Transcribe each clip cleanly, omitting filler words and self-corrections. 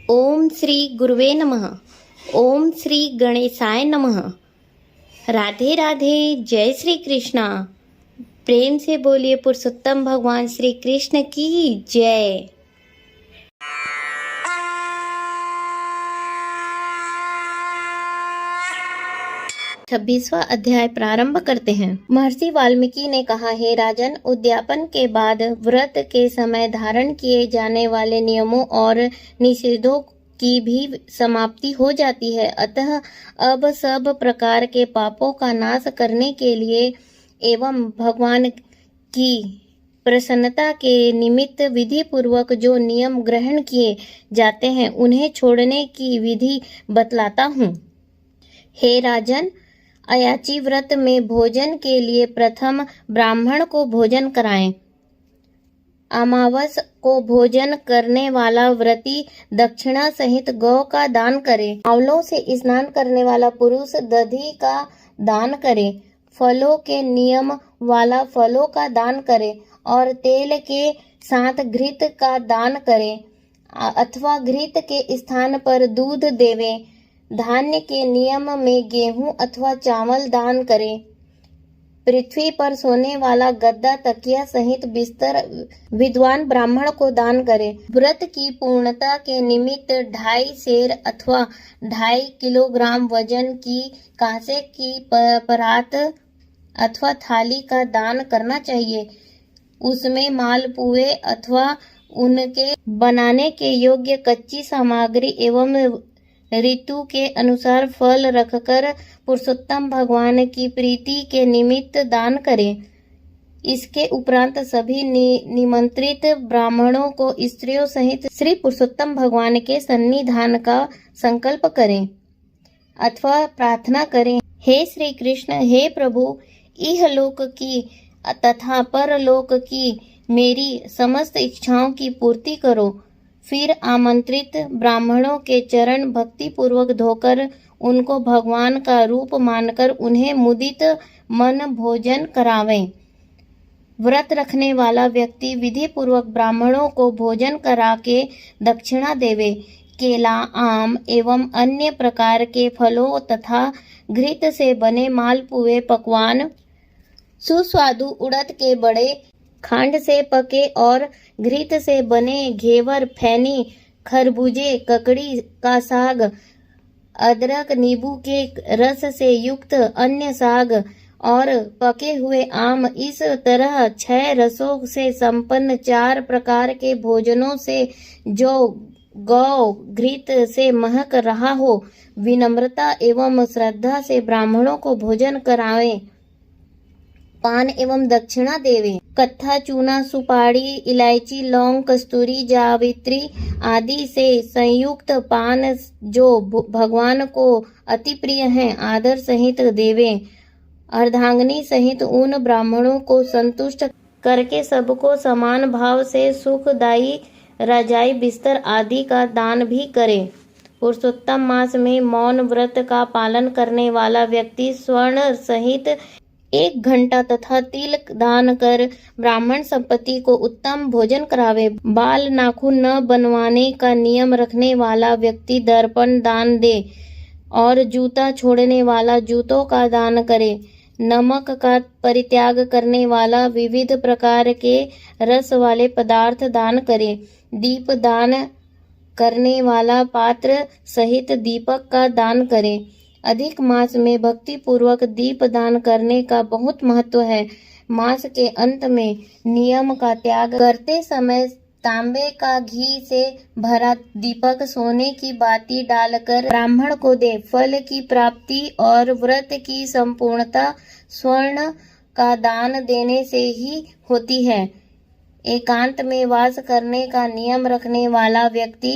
ओम श्री गुरुवे नमः। ओम श्री गणेशाय नमः। राधे राधे, जय श्री कृष्णा। प्रेम से बोलिए पुरुषोत्तम भगवान श्री कृष्ण की जय। 26वां अध्याय प्रारंभ करते हैं। महर्षि वाल्मीकि ने कहा, हे राजन, उद्यापन के बाद व्रत के समय धारण किए जाने वाले नियमों और निषेधों की भी समाप्ति हो जाती है। अतः अब सब प्रकार के पापों का नाश करने के लिए एवं भगवान की प्रसन्नता के निमित्त विधि पूर्वक जो नियम ग्रहण किए जाते हैं उन्हें छोड़ने की विधि बतलाता हूँ। हे राजन, अयाची व्रत में भोजन के लिए प्रथम ब्राह्मण को भोजन कराएं। अमावस को भोजन करने वाला व्रती दक्षिणा सहित गौ का दान करे। आंवलों से स्नान करने वाला पुरुष दधी का दान करे। फलों के नियम वाला फलों का दान करे और तेल के साथ घृत का दान करे अथवा घृत के स्थान पर दूध देवे। धान्य के नियम में गेहूं अथवा चावल दान करे। पृथ्वी पर सोने वाला गद्दा तकिया सहित बिस्तर विद्वान ब्राह्मण को दान करे। व्रत की पूर्णता के निमित्त 2.5 सेर अथवा 2.5 किलोग्राम वजन की कांसे की परात अथवा थाली का दान करना चाहिए। उसमें मालपुए अथवा उनके बनाने के योग्य कच्ची सामग्री एवं ऋतु के अनुसार फल रखकर पुरुषोत्तम भगवान की प्रीति के निमित्त दान करें। इसके उपरांत सभी निमंत्रित ब्राह्मणों को स्त्रियों सहित श्री पुरुषोत्तम भगवान के सन्निधान का संकल्प करें अथवा प्रार्थना करें। हे श्री कृष्ण, हे प्रभु, इहलोक की तथा परलोक की मेरी समस्त इच्छाओं की पूर्ति करो। फिर आमंत्रित ब्राह्मणों के चरण भक्ति पूर्वक धोकर उनको भगवान का रूप मानकर उन्हें मुदित मन भोजन करावें। व्रत रखने वाला व्यक्ति विधि पूर्वक ब्राह्मणों को भोजन करा के दक्षिणा देवे। केला, आम एवं अन्य प्रकार के फलों तथा घृत से बने मालपुए पकवान, सुस्वादु उड़द के बड़े, खांड से पके और घृत से बने घेवर, फैनी, खरबूजे, ककड़ी का साग, अदरक, नींबू के रस से युक्त अन्य साग और पके हुए आम, इस तरह 6 रसों से संपन्न 4 प्रकार के भोजनों से जो गौ घृत से महक रहा हो, विनम्रता एवं श्रद्धा से ब्राह्मणों को भोजन करावें। पान एवं दक्षिणा देवे। कत्था, चूना, सुपारी, इलायची, लौंग, कस्तूरी, जावित्री आदि से संयुक्त पान जो भगवान को अति प्रिय हैं, आदर सहित देवे। अर्धांगिनी सहित उन ब्राह्मणों को संतुष्ट करके सबको समान भाव से सुखदायी रजाई, बिस्तर आदि का दान भी करे। पुरुषोत्तम मास में मौन व्रत का पालन करने वाला व्यक्ति स्वर्ण सहित 1 घंटा तथा तिल दान कर ब्राह्मण संपत्ति को उत्तम भोजन करावे। बाल नाखून न बनवाने का नियम रखने वाला व्यक्ति दर्पण दान दे और जूता छोड़ने वाला जूतों का दान करे। नमक का परित्याग करने वाला विविध प्रकार के रस वाले पदार्थ दान करे। दीप दान करने वाला पात्र सहित दीपक का दान करे। अधिक मास में भक्ति पूर्वक दीप दान करने का बहुत महत्व है। मास के अंत में नियम का त्याग करते समय तांबे का घी से भरा दीपक सोने की बाती डालकर ब्राह्मण को दे। फल की प्राप्ति और व्रत की संपूर्णता स्वर्ण का दान देने से ही होती है। एकांत में वास करने का नियम रखने वाला व्यक्ति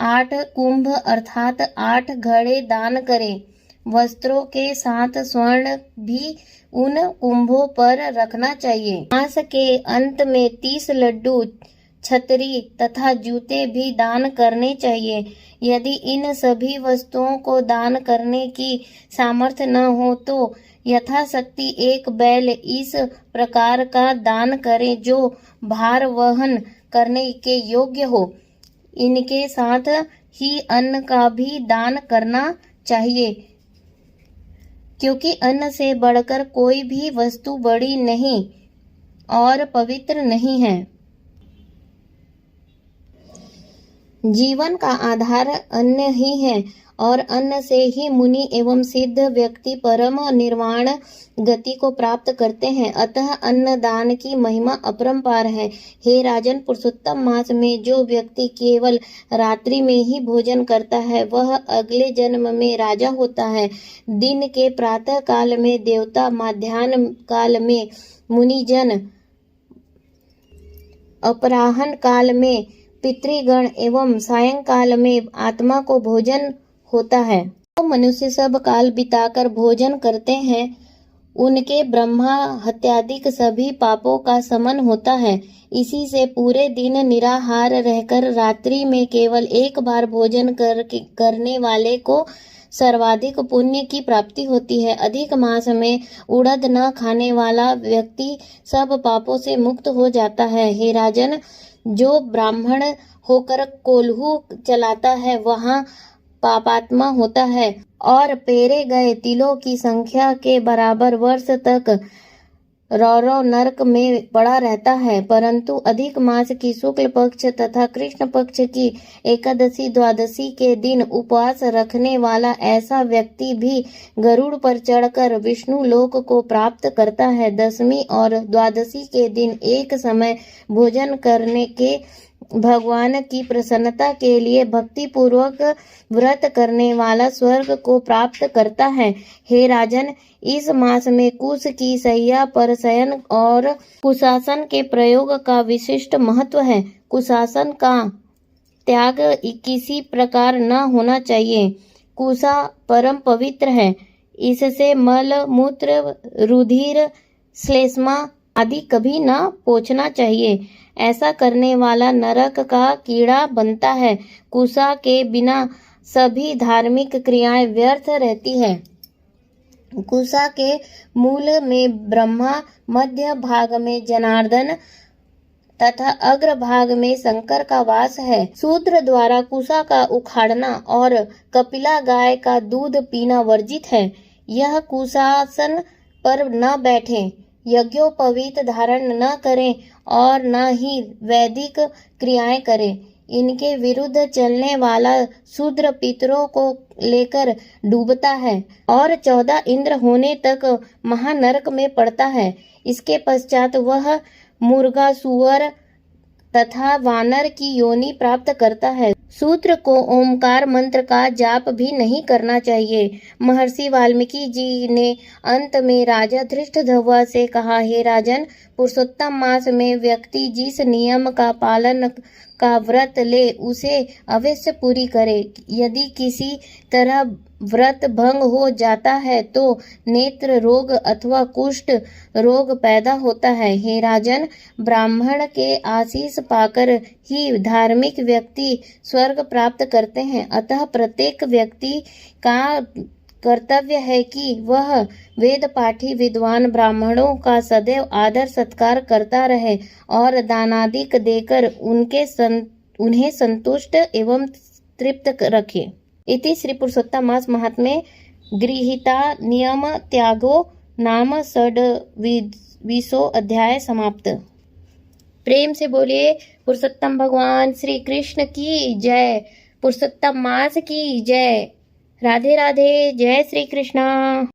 8 कुंभ अर्थात 8 घड़े दान करे। वस्त्रों के साथ स्वर्ण भी उन कुंभों पर रखना चाहिए। मास के अंत में 30 लड्डू, छतरी तथा जूते भी दान करने चाहिए। यदि इन सभी वस्तुओं को दान करने की सामर्थ्य न हो तो यथाशक्ति 1 बैल इस प्रकार का दान करें जो भार वहन करने के योग्य हो। इनके साथ ही अन्न का भी दान करना चाहिए, क्योंकि अन्न से बढ़कर कोई भी वस्तु बड़ी नहीं और पवित्र नहीं है। जीवन का आधार अन्न ही है और अन्न से ही मुनि एवं सिद्ध व्यक्ति परम निर्वाण गति को प्राप्त करते हैं। अतः अन्नदान की महिमा अपरंपार है। हे राजन, पुरुषोत्तम मास में जो व्यक्ति केवल रात्रि में ही भोजन करता है वह अगले जन्म में राजा होता है। दिन के प्रातः काल में देवता, मध्याह्न काल में मुनिजन, अपराह्न काल में पितृगण एवं सायंकाल में आत्मा को भोजन होता है। जो मनुष्य सब काल बिताकर भोजन करते हैं उनके ब्रह्मा हत्यादिक सभी पापों का शमन होता है। इसी से पूरे दिन निराहार रहकर रात्रि में केवल एक बार भोजन करने वाले को सर्वाधिक पुण्य की प्राप्ति होती है। अधिक मास में उड़द न खाने वाला व्यक्ति सब पापों से मुक्त हो जाता है। हे राजन, जो ब्राह्मण होकर कोल्हू चलाता है वहाँ पापात्मा होता है और पेरे गए तिलों की संख्या के बराबर वर्ष तक रौरव नरक में पड़ा रहता है। परंतु अधिक मास की शुक्ल पक्ष तथा कृष्ण पक्ष की एकादशी द्वादशी के दिन उपवास रखने वाला ऐसा व्यक्ति भी गरुड़ पर चढ़कर विष्णु लोक को प्राप्त करता है। दशमी और द्वादशी के दिन एक समय भोजन करने के भगवान की प्रसन्नता के लिए भक्ति पूर्वक व्रत करने वाला स्वर्ग को प्राप्त करता है। हे राजन, इस मास में कुश की शैया पर शयन और कुशासन के प्रयोग का विशिष्ट महत्व है। कुशासन का त्याग किसी प्रकार न होना चाहिए। कुशा परम पवित्र है। इससे मल, मूत्र, रुधिर, श्लेष्मा आदि कभी न पोंछना चाहिए। ऐसा करने वाला नरक का कीड़ा बनता है। कुशा के बिना सभी धार्मिक क्रियाएं व्यर्थ रहती है। कुशा के मूल में ब्रह्मा, मध्य भाग में जनार्दन तथा अग्र भाग में शंकर का वास है। शूद्र द्वारा कुशा का उखाड़ना और कपिला गाय का दूध पीना वर्जित है। यह कुशासन पर न बैठे, यज्ञोपवीत धारण न करें और न ही वैदिक क्रियाएं करें। इनके विरुद्ध चलने वाला शूद्र पितरों को लेकर डूबता है और 14 इंद्र होने तक महानरक में पड़ता है। इसके पश्चात वह मुर्गा, सुअर तथा वानर की योनि प्राप्त करता है। शूद्र को ओमकार मंत्र का जाप भी नहीं करना चाहिए। महर्षि वाल्मीकि जी ने अंत में राजा धृष्टद्युम्न से कहा, हे राजन, पुरुषोत्तम मास में व्यक्ति जिस नियम का पालन का व्रत ले उसे अवश्य पूरी करे। यदि किसी तरह व्रत भंग हो जाता है तो नेत्र रोग अथवा कुष्ठ रोग पैदा होता है। हे राजन, ब्राह्मण के आशीष पाकर ही धार्मिक व्यक्ति स्वर्ग प्राप्त करते हैं। अतः प्रत्येक व्यक्ति का कर्तव्य है कि वह वेद पाठी विद्वान ब्राह्मणों का सदैव आदर सत्कार करता रहे और दानादिक देकर उन्हें संतुष्ट एवं तृप्त रखे। इति श्री पुरुषोत्तम मास महात्म्ये गृहीता नियम त्यागो नाम षड्विंशो अध्याय समाप्त। प्रेम से बोलिए पुरुषोत्तम भगवान श्री कृष्ण की जय। पुरुषोत्तम मास की जय। राधे राधे। जय श्री कृष्णा।